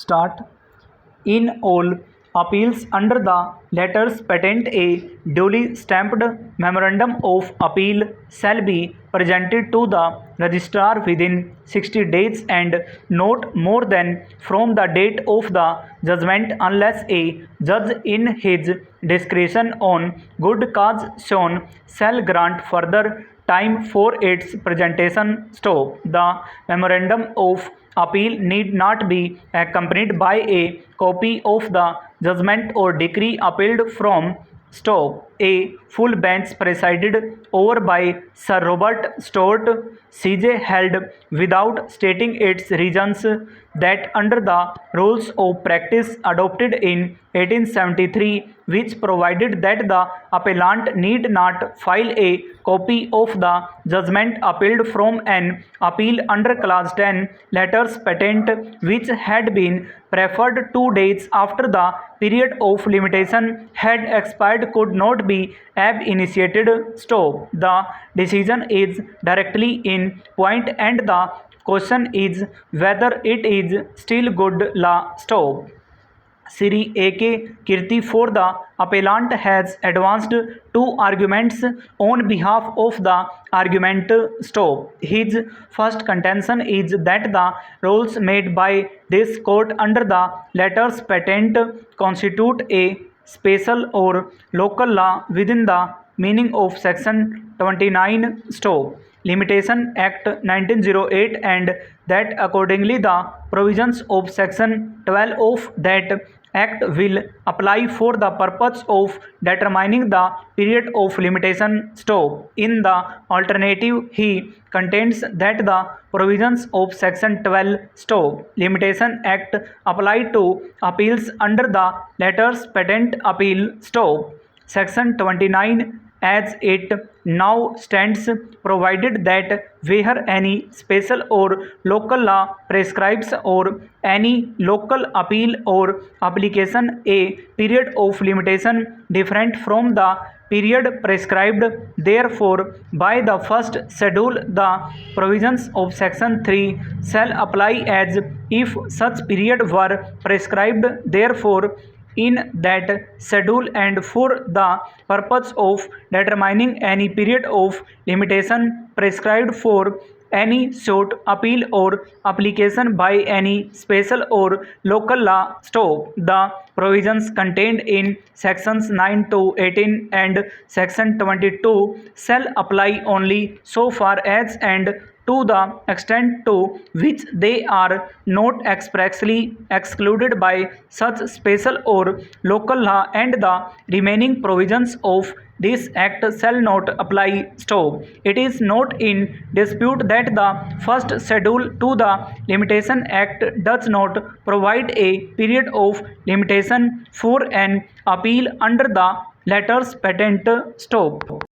start. In all appeals under the letters patent, a duly stamped memorandum of appeal shall be presented to the registrar within 60 days and not more than from the date of the judgment, unless a judge in his discretion on good cause shown shall grant further time for its presentation. Stop. The memorandum of appeal need not be accompanied by a copy of the judgment or decree appealed from. Stop. A full bench presided over by Sir Robert Stott, CJ, held without stating its reasons that under the rules of practice adopted in 1873, which provided that the appellant need not file a copy of the judgment appealed from an appeal under clause 10, letters patent which had been preferred 2 days after the period of limitation had expired could not be ab initiated. Stop. The decision is directly in point and the question is whether it is still good law. Stop. Sri A.K. Kirti for the appellant has advanced 2 arguments on behalf of the argument. Stop. His first contention is that the rules made by this court under the letters patent constitute a special or local law within the meaning of section 29. Stop. Limitation Act 1908 and that accordingly the provisions of section 12 of that Act will apply for the purpose of determining the period of limitation. Stop. In the alternative, he contends that the provisions of section 12 Stop. Limitation Act apply to appeals under the letters patent appeal. Stop. Section 29 as it now stands provided that where any special or local law prescribes or any local appeal or application a period of limitation different from the period prescribed therefore by the first schedule, the provisions of section 3 shall apply as if such period were prescribed therefore in that schedule and for the purpose of determining any period of limitation prescribed for any suit, appeal or application by any special or local law. Stop. The provisions contained in sections 9 to 18 and section 22 shall apply only so far as and to the extent to which they are not expressly excluded by such special or local law and the remaining provisions of this act shall not apply. Stop. It is not in dispute that the first schedule to the Limitation Act does not provide a period of limitation for an appeal under the letters patent. Stop.